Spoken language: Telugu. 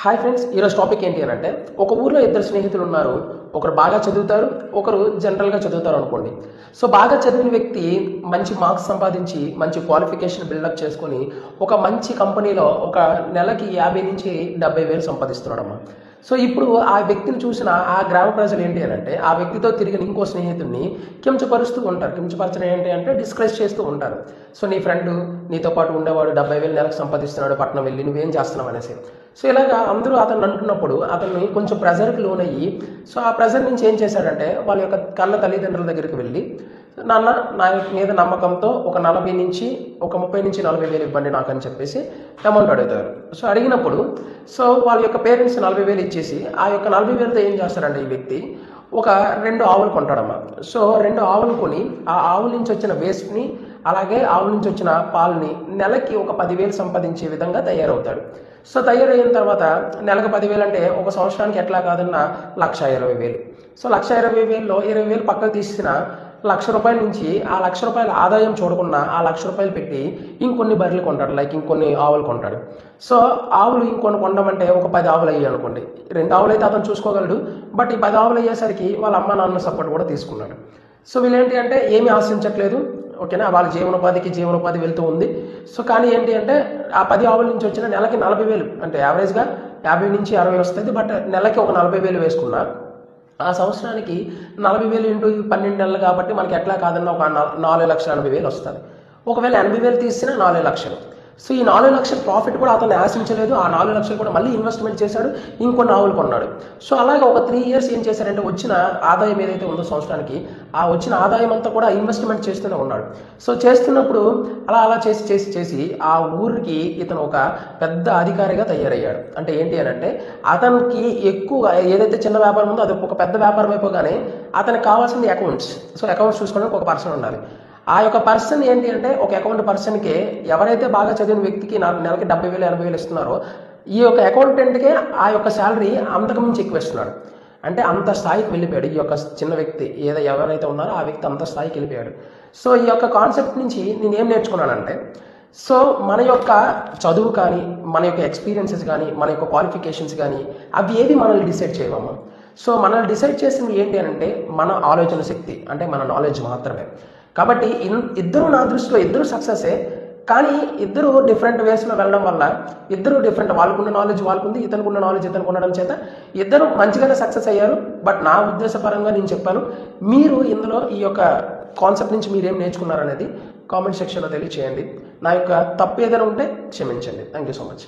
హాయ్ ఫ్రెండ్స్, ఈరోజు టాపిక్ ఏంటి అని అంటే ఒక ఊర్లో ఇద్దరు స్నేహితులు ఉన్నారు. ఒకరు బాగా చదువుతారు, ఒకరు జనరల్గా చదువుతారు అనుకోండి. సో బాగా చదివిన వ్యక్తి మంచి మార్క్స్ సంపాదించి మంచి క్వాలిఫికేషన్ బిల్డప్ చేసుకొని ఒక మంచి కంపెనీలో ఒక నెలకి 50,000 నుంచి 70,000 సంపాదిస్తున్నాడమ్మా. సో ఇప్పుడు ఆ వ్యక్తిని చూసిన ఆ గ్రామ ప్రజలు ఏంటి అని అంటే ఆ వ్యక్తితో తిరిగిన ఇంకో స్నేహితుడిని కించపరుస్తూ ఉంటారు. కించపరచడం ఏంటి అంటే డిస్కరేజ్ చేస్తూ ఉంటారు. సో నీ ఫ్రెండ్ నీతో పాటు ఉండేవాడు 70,000 నెలకు సంపాదిస్తున్నాడు, పట్నం వెళ్ళి నువ్వేం చేస్తున్నావు అనేసి. సో ఇలాగా అందరూ అతను అంటున్నప్పుడు అతన్ని కొంచెం ప్రెజర్కి లోనయ్యి సో ఆ ప్రెజర్ నుంచి ఏం చేశాడంటే వాళ్ళ యొక్క కన్న తల్లిదండ్రుల దగ్గరికి వెళ్ళి, నాన్న నా మీద నమ్మకంతో ఒక 30,000 నుంచి 40,000 ఇవ్వండి నాకు అని చెప్పేసి అమౌంట్ అడుగుతారు. సో అడిగినప్పుడు సో వాళ్ళ యొక్క పేరెంట్స్ 40,000 ఇచ్చేసి ఆ యొక్క 40,000తో ఏం చేస్తారంటే ఈ వ్యక్తి ఒక 2 ఆవులు కొంటాడమ్మా. సో 2 ఆవులు కొని ఆ ఆవుల నుంచి వచ్చిన వేస్ట్ని అలాగే ఆవుల నుంచి వచ్చిన పాలని నెలకి ఒక 10,000 సంపాదించే విధంగా తయారవుతాడు. సో తయారైన తర్వాత నెలకు 10,000 అంటే ఒక సంవత్సరానికి ఎట్లా కాదన్నా 1,20,000. సో 1,20,000లో 20,000 పక్కకు తీసిన ₹1,00,000 నుంచి ఆ ₹1,00,000 ఆదాయం చూడకుండా ఆ ₹1,00,000 పెట్టి ఇంకొన్ని బర్రెలు కొంటాడు, లైక్ ఇంకొన్ని ఆవులు కొంటాడు. సో ఆవులు ఇంకొన్ని కొండమంటే ఒక 10 ఆవులు అయ్యాయి అనుకోండి. 2 ఆవులు అయితే అతను చూసుకోగలడు, బట్ ఈ 10 ఆవులు అయ్యేసరికి వాళ్ళ అమ్మ నాన్న సపోర్ట్ కూడా తీసుకున్నాడు. సో వీళ్ళేంటి అంటే ఏమీ ఆశించట్లేదు, ఓకేనా, వాళ్ళ జీవనోపాధి వెళ్తూ ఉంది. సో కానీ ఏంటి అంటే ఆ 10 ఆవుల నుంచి వచ్చిన నెలకి 40,000 అంటే యావరేజ్గా 50 నుంచి 60 వస్తుంది. బట్ నెలకి ఒక 40,000 వేసుకున్నా ఆ సంవత్సరానికి 40,000 ఇంటూ 12 నెలలు కాబట్టి మనకి ఎట్లా కాదన్నా ఒక 4,80,000 వస్తుంది. ఒకవేళ 80,000 తీసినా 4,00,000. సో ఈ 4,00,000 ప్రాఫిట్ కూడా అతను ఆశించలేదు. ఆ 4,00,000 కూడా మళ్ళీ ఇన్వెస్ట్మెంట్ చేశాడు, ఇంకొన్ని ఆవులు కొన్నాడు. సో అలాగే ఒక 3 ఇయర్స్ ఏం చేశారంటే వచ్చిన ఆదాయం ఏదైతే ఉందో సంవత్సరానికి ఆ వచ్చిన ఆదాయం అంతా కూడా ఇన్వెస్ట్మెంట్ చేస్తూనే ఉన్నాడు. సో చేస్తున్నప్పుడు అలా చేసి ఆ ఊరికి ఇతను ఒక పెద్ద అధికారిగా తయారయ్యాడు. అంటే ఏంటి అని అంటే అతనికి ఎక్కువ ఏదైతే చిన్న వ్యాపారం ఉందో అది ఒక పెద్ద వ్యాపారం అయిపోగానే అతనికి కావాల్సింది అకౌంట్స్. సో అకౌంట్స్ చూసుకోవడానికి ఒక పర్సన్ ఉండాలి. ఆ యొక్క పర్సన్ ఏంటి అంటే ఒక అకౌంట్ పర్సన్కి ఎవరైతే బాగా చదివిన వ్యక్తికి నెలకి 70,000 80,000 ఇస్తున్నారో ఈ యొక్క అకౌంటెంట్కే ఆ యొక్క శాలరీ అంతకుమించి ఎక్కువ ఇస్తున్నాడు. అంటే అంత స్థాయికి వెళ్ళిపోయాడు ఈ యొక్క చిన్న వ్యక్తి, ఎవరైతే ఉన్నారో ఆ వ్యక్తి అంత స్థాయికి వెళ్ళిపోయాడు. సో ఈ యొక్క కాన్సెప్ట్ నుంచి నేను ఏం నేర్చుకున్నానంటే సో మన యొక్క చదువు కానీ మన యొక్క ఎక్స్పీరియన్సెస్ కానీ మన యొక్క క్వాలిఫికేషన్స్ కానీ అవి ఏది మనల్ని డిసైడ్ చేయవమ్మా. సో మనల్ని డిసైడ్ చేసింది ఏంటి అని అంటే మన ఆలోచన శక్తి, అంటే మన నాలెడ్జ్ మాత్రమే. కాబట్టి ఇద్దరు నా దృష్టిలో ఇద్దరు సక్సెసే, కానీ ఇద్దరు డిఫరెంట్ వేస్లో వెళ్ళడం వల్ల ఇద్దరు డిఫరెంట్, వాళ్ళకున్న నాలెడ్జ్ వాళ్ళకుంది, ఇతనుకున్న నాలెడ్జ్ ఇతనికి ఉండడం చేత ఇద్దరు మంచిగానే సక్సెస్ అయ్యారు. బట్ నా ఉద్దేశపరంగా నేను చెప్పాను. మీరు ఇందులో ఈ యొక్క కాన్సెప్ట్ నుంచి మీరేం నేర్చుకున్నారనేది కామెంట్ సెక్షన్లో తెలియచేయండి. నా యొక్క తప్పు ఏదైనా ఉంటే క్షమించండి. Thank you so much.